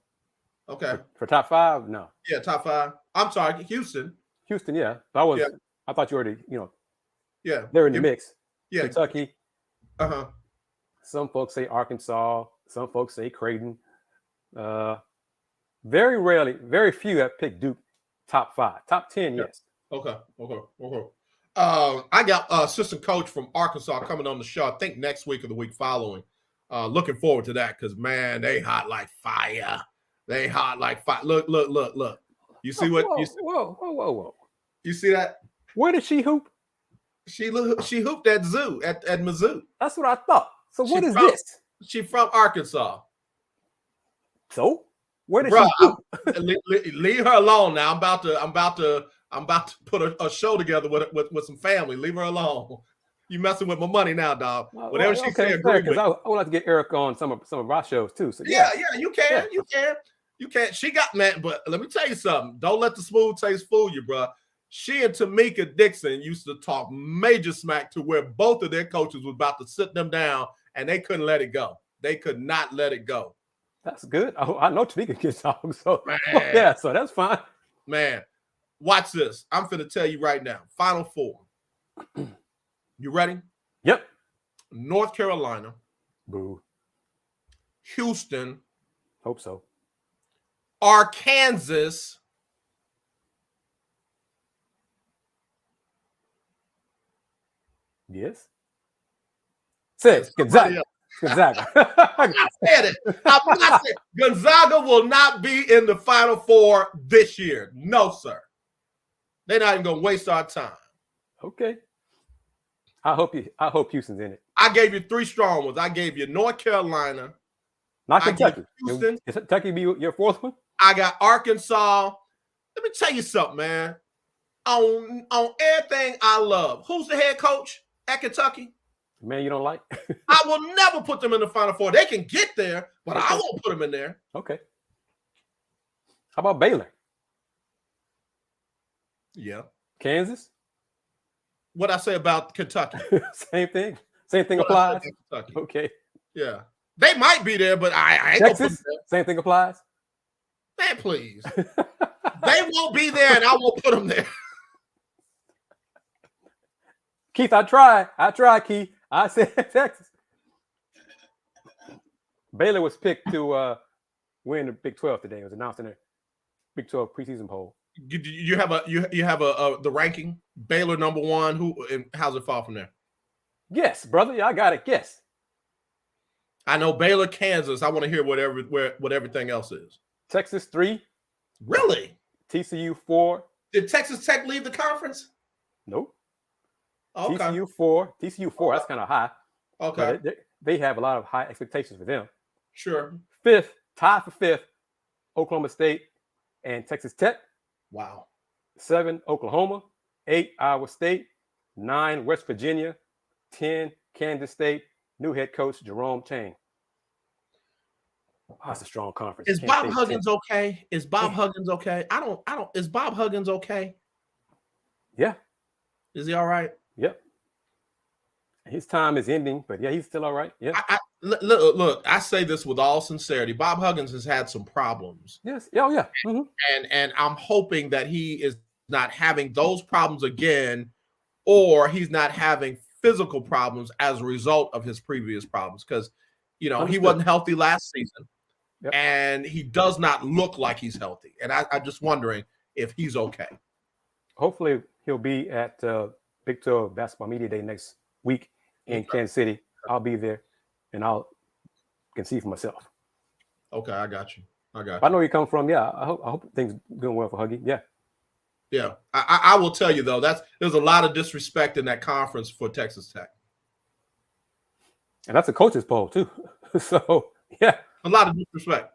Okay. For top five, no. Yeah, top five. I'm sorry, Houston. Houston, yeah. I thought you already, Yeah. They're in the mix. Yeah. Kentucky. Uh-huh. Some folks say Arkansas. Some folks say Creighton. Very rarely, very few have picked Duke top five. Top 10, yes. Okay. I got assistant coach from Arkansas coming on the show, I think next week or the week following. Looking forward to that, because, man, they hot like fire. They hot like fire. Look. You see what? Whoa. You see that? Where did she hoop? She hooped at Zoo, at Mizzou. That's what I thought. So what is this? She from Arkansas. So where did she hoop? Leave her alone now. I'm about to put a show together with some family. Leave her alone. You messing with my money now, dog. Whatever she said, because I would like to get Eric on some of our shows too. So yeah, you can. You can. She got, man, but let me tell you something. Don't let the smooth taste fool you, bro. She and Tamika Dixon used to talk major smack to where both of their coaches was about to sit them down, and they couldn't let it go. They could not let it go. That's good. I know Tamika can talk, so Man. yeah, so that's fine. Man, watch this. I'm finna tell you right now. Final four. You ready? Yep. North Carolina. Boo. Houston. Hope so. Arkansas. Yes. Say Gonzaga. Gonzaga. I said it. I said Gonzaga will not be in the Final Four this year. No, sir. They're not even gonna waste our time. Okay. I hope Houston's in it. I gave you three strong ones. I gave you North Carolina. Not Kentucky. Houston. Is Kentucky be your fourth one? I got Arkansas. Let me tell you something, man. On everything I love. Who's the head coach at Kentucky? Man, you don't like? I will never put them in the Final Four. They can get there, but I won't put them in there. Okay. How about Baylor? Yeah. Kansas? What I say about Kentucky? Same thing. Same thing applies. Okay. Yeah. They might be there, but I ain't Texas, gonna put them there. same thing applies. Man, please. They won't be there, and I won't put them there. Keith, I tried, Keith. I said Texas. Baylor was picked to win the Big 12 today. It was announced in the Big 12 preseason poll. You have the ranking. Baylor number one. Who and how's it fall from there? Yes, brother. Yeah, I got it. Yes. I know Baylor, Kansas. I want to hear what everything else is. Texas 3. Really? TCU 4. Did Texas Tech leave the conference? Nope. Okay. TCU 4. That's kind of high. Okay. But they have a lot of high expectations for them. Sure. Tied for fifth, Oklahoma State and Texas Tech. Wow. 7, Oklahoma. 8, Iowa State. 9, West Virginia. 10, Kansas State. New head coach Jerome Tang. Oh, that's a strong conference. Is Bob Huggins okay? Is Bob Huggins okay? I don't. Is Bob Huggins okay? Yeah. Is he all right? Yep. His time is ending, but yeah, he's still all right. Yeah. Look, I say this with all sincerity. Bob Huggins has had some problems. Yes. Oh, yeah. Mm-hmm. And I'm hoping that he is not having those problems again, or he's not having physical problems as a result of his previous problems. Because, he wasn't healthy last season. Yep. And he does not look like he's healthy. And I'm just wondering if he's okay. Hopefully he'll be at Big 12 Basketball Media Day next week in Kansas City. I'll be there, and can see for myself. Okay, I got you. I know where you come from. Yeah, I hope things going well for Huggy. Yeah. Yeah. I will tell you, though, there's a lot of disrespect in that conference for Texas Tech. And that's a coach's poll, too. So, yeah. A lot of disrespect.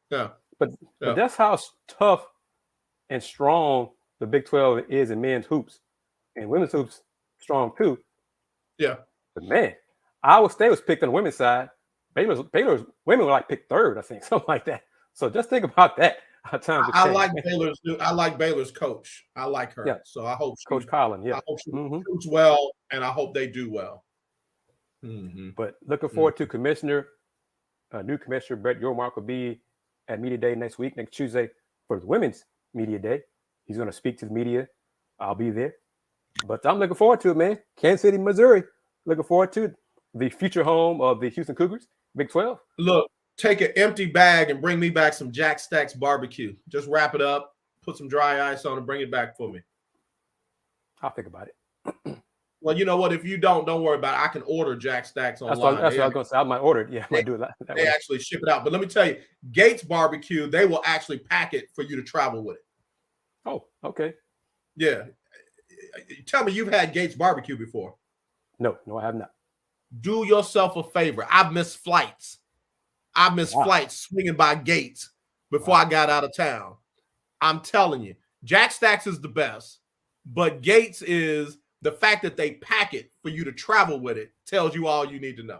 Yeah. But that's how tough and strong the Big 12 is in men's hoops. And women's hoops strong, too. Yeah. But, man, Iowa State was picked on the women's side. Baylor's women were picked third, I think, something like that. So just think about that. I like Baylor's coach. I like her. Yeah. So I hope Coach Collin. Yeah. I hope she shoots well, and I hope they do well. Mm-hmm. But looking forward to new commissioner Brett Yormark will be at Media Day next Tuesday for the Women's Media Day. He's going to speak to the media. I'll be there. But I'm looking forward to it, man. Kansas City, Missouri. Looking forward to it. The future home of the Houston Cougars, Big 12. Look, take an empty bag and bring me back some Jack Stack's barbecue. Just wrap it up, put some dry ice on it, bring it back for me. I'll think about it. Well, you know what? If you don't worry about it. I can order Jack Stacks online. That's what I was going to say. I might order it. Yeah, I might do it that way. They actually ship it out. But let me tell you, Gates Barbecue, they will actually pack it for you to travel with it. Oh, okay. Yeah. Tell me you've had Gates Barbecue before. No, I have not. Do yourself a favor. I've missed flights. Flights swinging by Gates before I got out of town. I'm telling you, Jack Stacks is the best, but Gates is the fact that they pack it for you to travel with it tells you all you need to know.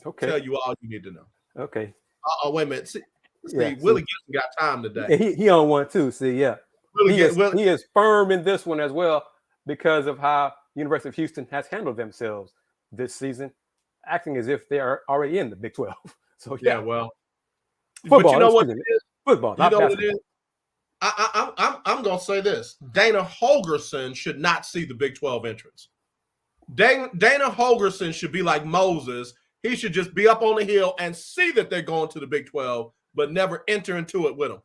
Okay. Tell you all you need to know. Okay. Wait a minute. See, Willie Gibson got time today. Yeah, he on one too. See, yeah. He is firm in this one as well because of how University of Houston has handled themselves this season, acting as if they are already in the Big 12. So yeah, well, football. But you know what it is? Football. You know what it is? I'm gonna say this: Dana Holgorsen should not see the Big 12 entrance. Dana Holgorsen should be like Moses. He should just be up on the hill and see that they're going to the Big 12, but never enter into it with them.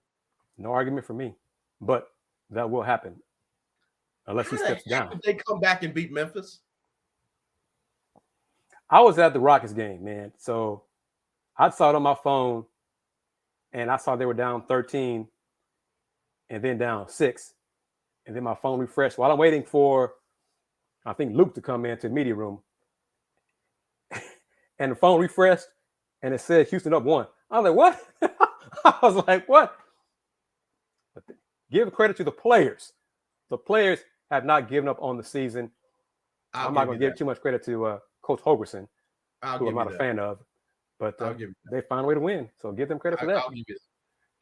No argument for me, but that will happen unless he steps down. Did they come back and beat Memphis? I was at the Rockets game, man. So I saw it on my phone, and I saw they were down 13 and then down 6. And then my phone refreshed while I'm waiting for, I think, Luke to come into the media room. And the phone refreshed, and it said Houston up 1. I was like, what? I was like, what? But give credit to the players. The players have not given up on the season. I'm not going to give too much credit to Coach Holgorsen, who I'm not a fan of. But they found a way to win. So give them credit for that. I'll give you that.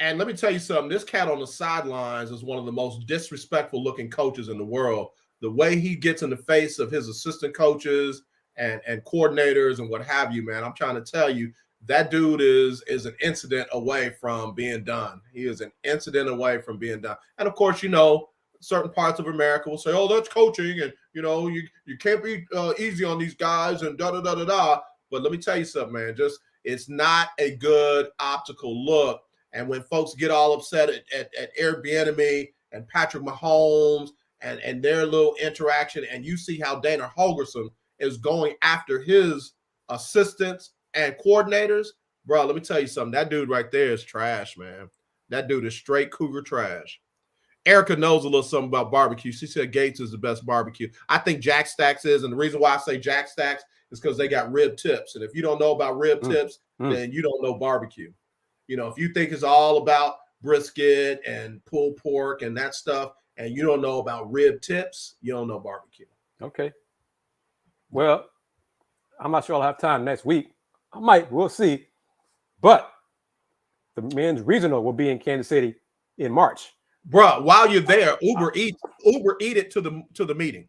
And let me tell you something. This cat on the sidelines is one of the most disrespectful looking coaches in the world. The way he gets in the face of his assistant coaches and coordinators and what have you, man, I'm trying to tell you, that dude is an incident away from being done. He is an incident away from being done. And, of course, you know, certain parts of America will say, oh, that's coaching. And, you know, you can't be easy on these guys and da-da-da-da-da. But let me tell you something, man. It's not a good optical look. And when folks get all upset at Airbnb and Patrick Mahomes and their little interaction, and you see how Dana Holgorsen is going after his assistants and coordinators, bro, let me tell you something. That dude right there is trash, man. That dude is straight Cougar trash. Erica knows a little something about barbecue. She said Gates is the best barbecue. I think Jack Stacks is, and the reason why I say Jack Stacks is because they got rib tips. And if you don't know about rib tips, then you don't know barbecue. You know, if you think it's all about brisket and pulled pork and that stuff, and you don't know about rib tips, you don't know barbecue. Okay. Well, I'm not sure I'll have time next week. I might. We'll see. But the men's regional will be in Kansas City in March. Bruh, while you're there, Uber eat it to the meeting.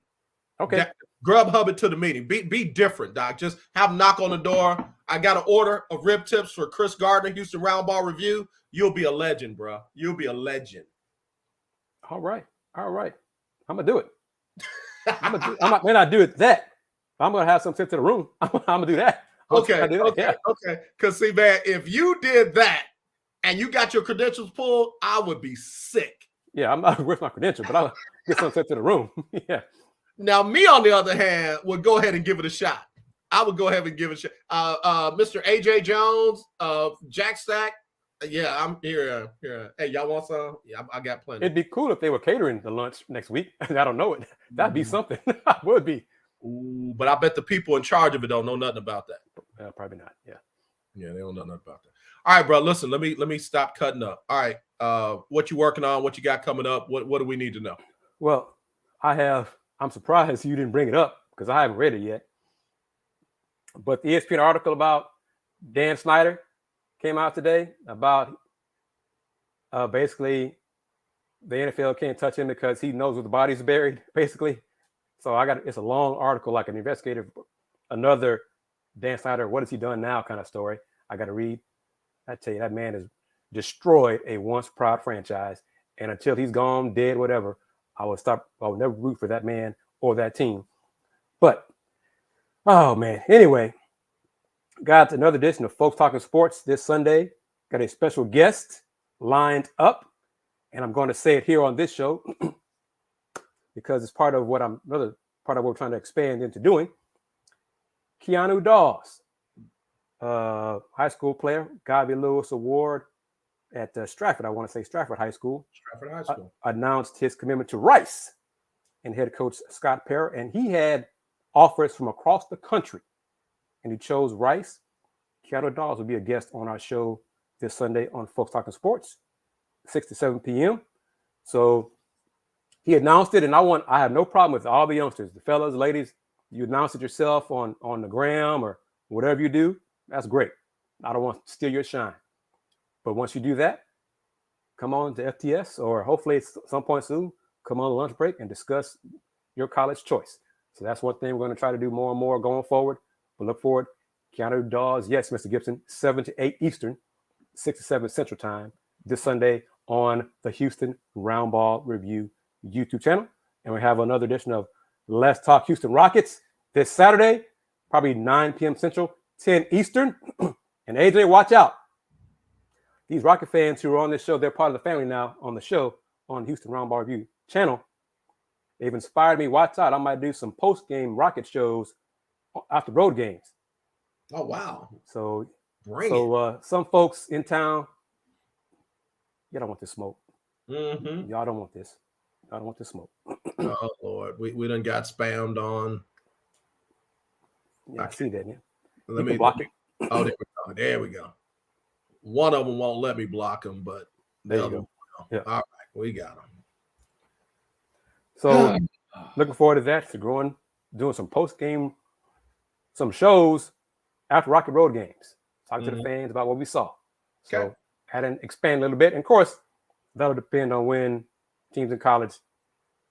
Okay. Grubhub it to the meeting. Be different, Doc. Just have them knock on the door. I got an order of rib tips for Kris Gardner, Houston Roundball Review. You'll be a legend, bro. You'll be a legend. All right. I'm gonna do it. I may not do it that. I'm gonna have some sent to the room. I'm gonna do that. Okay. Because see, man, if you did that and you got your credentials pulled, I would be sick. Yeah, I'm not with my credentials, but I'll get some sent to the room. Yeah. Now, me on the other hand would go ahead and give it a shot. I would go ahead and give it a shot. Mr. AJ Jones, Jack Stack. Yeah, I'm here. Hey, y'all want some? Yeah, I got plenty. It'd be cool if they were catering the lunch next week. I don't know it. That'd be something. Would be. Ooh, but I bet the people in charge of it don't know nothing about that. Probably not. Yeah. Yeah, they don't know nothing about that. All right, bro. Listen, let me stop cutting up. All right. What you working on? What you got coming up? What do we need to know? Well, I'm surprised you didn't bring it up because I haven't read it yet. But the ESPN article about Dan Snyder came out today about basically the NFL can't touch him because he knows where the body's buried, basically. So it's a long article, like an investigative, another Dan Snyder, what has he done now kind of story. I got to read. I tell you, that man has destroyed a once proud franchise. And until he's gone, dead, whatever, I would never root for that man or that team. But, oh man. Anyway, got another edition of Folks Talking Sports this Sunday. Got a special guest lined up. And I'm going to say it here on this show because it's another part of what we're trying to expand into doing. Keanu Dawes, high school player, Garvey Lewis Award at Stratford High School. Stratford High School. Announced his commitment to Rice and head coach Scott Perry. And he had offers from across the country. And he chose Rice. Keanu Dawes will be a guest on our show this Sunday on Folks Talking Sports, 6 to 7 p.m. So he announced it, and I have no problem with all the youngsters, the fellas, ladies. You announce it yourself on the gram or whatever you do. That's great. I don't want to steal your shine. But once you do that, come on to FTS or hopefully at some point soon, come on lunch break and discuss your college choice. So that's one thing we're going to try to do more and more going forward. But look forward. Keanu Dawes, yes, Mr. Gibson, 7 to 8 Eastern, 6 to 7 Central Time this Sunday on the Houston Roundball Review YouTube channel. And we have another edition of Let's Talk Houston Rockets this Saturday, probably 9 p.m. Central, 10 Eastern. And AJ, watch out. These Rocket fans who are on this show, they're part of the family now on the show on Houston Roundball Review channel. They've inspired me. Watch out. I might do some post-game Rocket shows after road games. Oh, wow. So some folks in town, you don't want this smoke. Mm-hmm. Y'all don't want this. I don't want this smoke. Oh, Lord. We done got spammed on. Yeah, I see that. Yeah. Let me block it. Oh, there we go. One of them won't let me block them, but the other one will. Yeah. All right, we got them. So looking forward to that. Doing some post-game, some shows after Rocket Road games. Talking to the fans about what we saw. So had to expand a little bit. And of course, that'll depend on when teams in college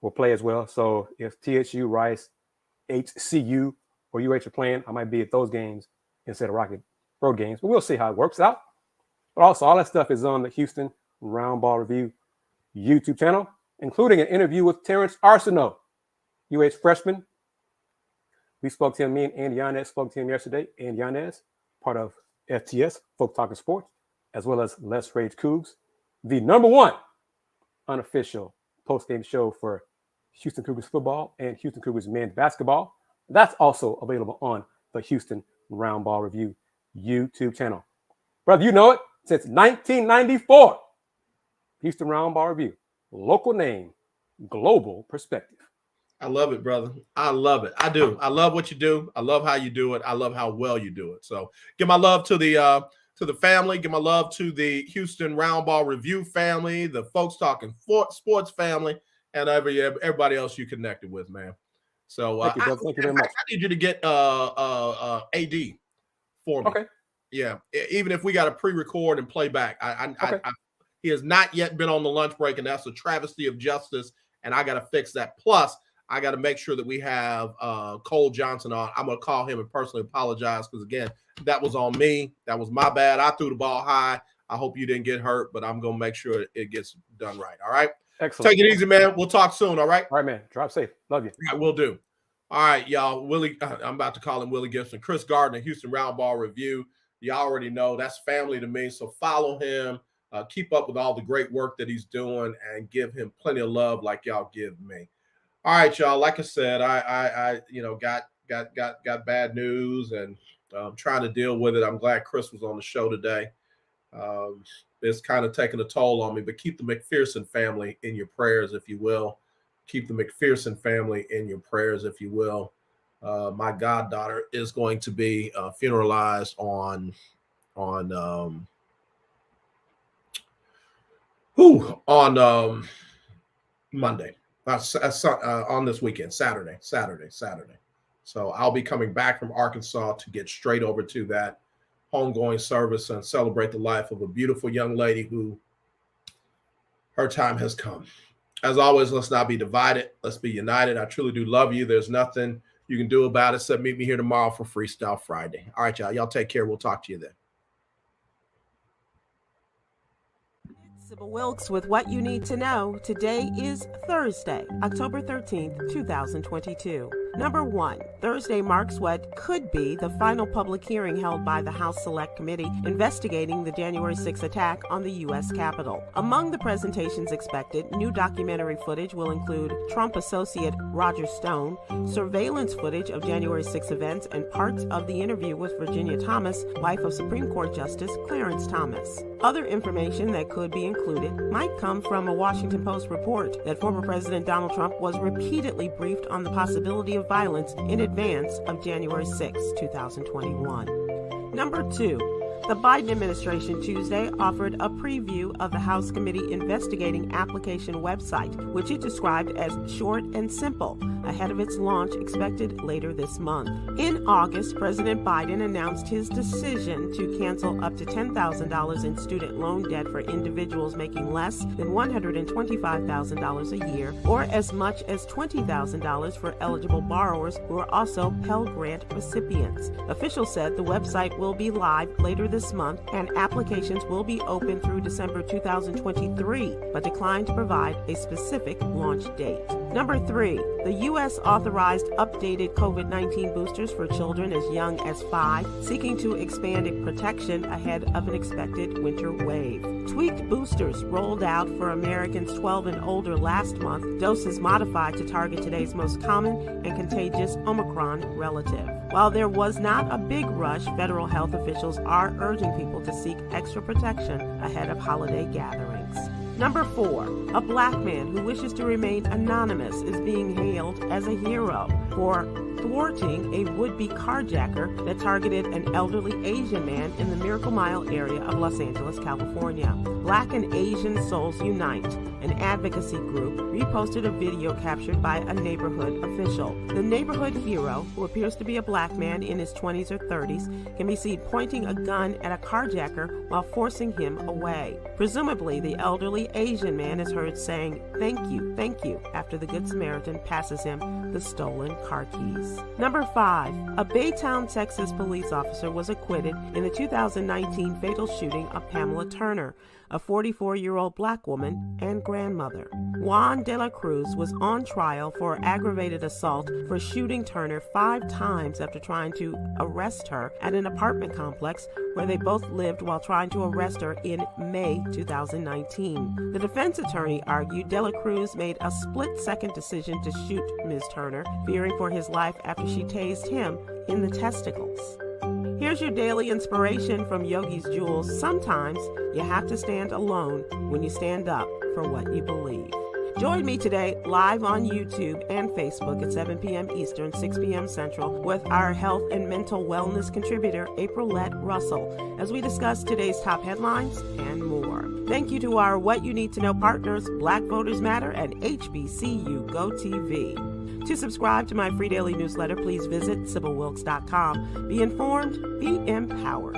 will play as well. So if TSU, Rice, HCU, or UH are playing, I might be at those games instead of Rocket Road games. But we'll see how it works out. But also, all that stuff is on the Houston Roundball Review YouTube channel, including an interview with Terrence Arsenault, UH freshman. We spoke to him, me and Andy Yanez spoke to him yesterday. Andy Yanez, part of FTS, Folk Talking Sports, as well as Let's Rage Cougs, the #1 unofficial post-game show for Houston Cougars football and Houston Cougars men's basketball. That's also available on the Houston Roundball Review YouTube channel. Brother, you know it. Since 1994, Houston Roundball Review local name, global perspective. I love it, brother. I love it. I do. I love what you do. I love how you do it. I love how well you do it. So give my love to the family. Give my love to the Houston Roundball Review family, the folks talking sports family, and everybody else you connected with, man. So thank you, brother. Thank you very much. I need you to get AD for me. Okay. Yeah. Even if we got to pre-record and play back. He has not yet been on the lunch break, and that's a travesty of justice. And I got to fix that. Plus, I got to make sure that we have Cole Johnson on. I'm going to call him and personally apologize because, again, that was on me. That was my bad. I threw the ball high. I hope you didn't get hurt, but I'm going to make sure it gets done right. All right? Excellent. Take it easy, man. We'll talk soon, all right? All right, man. Drive safe. Love you. I will do. All right, y'all. Willie, I'm about to call him Willie Gibson. Kris Gardner, Houston Roundball Review. Y'all already know that's family to me, so follow him. Keep up with all the great work that he's doing and give him plenty of love like y'all give me. All right, y'all. Like I said, I got bad news and I'm trying to deal with it. I'm glad Kris was on the show today. It's kind of taking a toll on me, but keep the McPherson family in your prayers, if you will. Keep the McPherson family in your prayers, if you will. My goddaughter is going to be funeralized on Monday. On this weekend, Saturday. So I'll be coming back from Arkansas to get straight over to that homegoing service and celebrate the life of a beautiful young lady who her time has come. As always, let's not be divided. Let's be united. I truly do love you. There's nothing you can do about it except meet me here tomorrow for Freestyle Friday. All right, y'all. Y'all take care. We'll talk to you then. Sybil Wilkes with what you need to know. Today is Thursday, October 13th, 2022. Number 1, Thursday marks what could be the final public hearing held by the House Select Committee investigating the January 6th attack on the U.S. Capitol. Among the presentations expected, new documentary footage will include Trump associate Roger Stone, surveillance footage of January 6 events, and parts of the interview with Virginia Thomas, wife of Supreme Court Justice Clarence Thomas. Other information that could be included might come from a Washington Post report that former President Donald Trump was repeatedly briefed on the possibility of violence in advance of January 6, 2021. Number 2. The Biden administration Tuesday offered a preview of the House Committee investigating application website, which it described as short and simple, ahead of its launch expected later this month. In August, President Biden announced his decision to cancel up to $10,000 in student loan debt for individuals making less than $125,000 a year, or as much as $20,000 for eligible borrowers who are also Pell Grant recipients. Officials said the website will be live later this month and applications will be open through December 2023, but declined to provide a specific launch date. Number 3, the U.S. authorized updated COVID-19 boosters for children as young as 5, seeking to expand protection ahead of an expected winter wave. Tweaked boosters rolled out for Americans 12 and older last month, doses modified to target today's most common and contagious Omicron relative. While there was not a big rush, federal health officials are urging people to seek extra protection ahead of holiday gatherings. Number 4, a black man who wishes to remain anonymous is being hailed as a hero for thwarting a would-be carjacker that targeted an elderly Asian man in the Miracle Mile area of Los Angeles, California. Black and Asian Souls Unite, an advocacy group, reposted a video captured by a neighborhood official. The neighborhood hero, who appears to be a black man in his 20s or 30s, can be seen pointing a gun at a carjacker while forcing him away. Presumably, the elderly Asian man is heard saying, thank you, after the Good Samaritan passes him the stolen car keys. Number 5, a Baytown, Texas police officer was acquitted in the 2019 fatal shooting of Pamela Turner, a 44-year-old black woman and grandmother. Juan de la Cruz was on trial for aggravated assault for shooting Turner 5 times after trying to arrest her at an apartment complex where they both lived while trying to arrest her in May 2019. The defense attorney argued de la Cruz made a split-second decision to shoot Ms. Turner, fearing for his life after she tased him in the testicles. Here's your daily inspiration from Yogi's Jewels. Sometimes you have to stand alone when you stand up for what you believe. Join me today live on YouTube and Facebook at 7 p.m. Eastern, 6 p.m. Central with our health and mental wellness contributor, Aprilette Russell, as we discuss today's top headlines and more. Thank you to our What You Need to Know partners, Black Voters Matter and HBCU Go TV. To subscribe to my free daily newsletter, please visit SibylWilkes.com. Be informed, be empowered.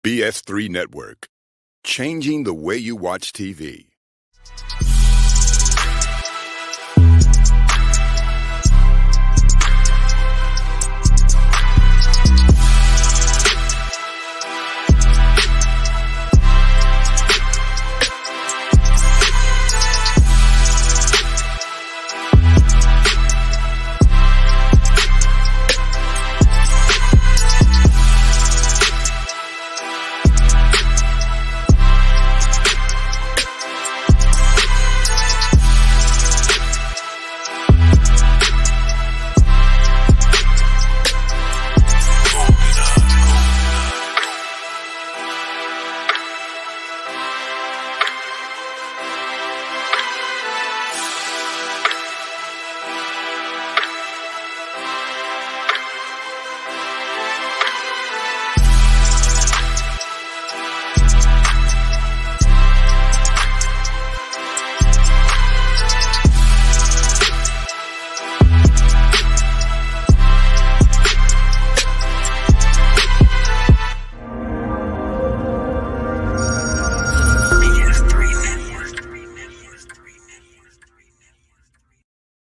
BS3 Network, changing the way you watch TV.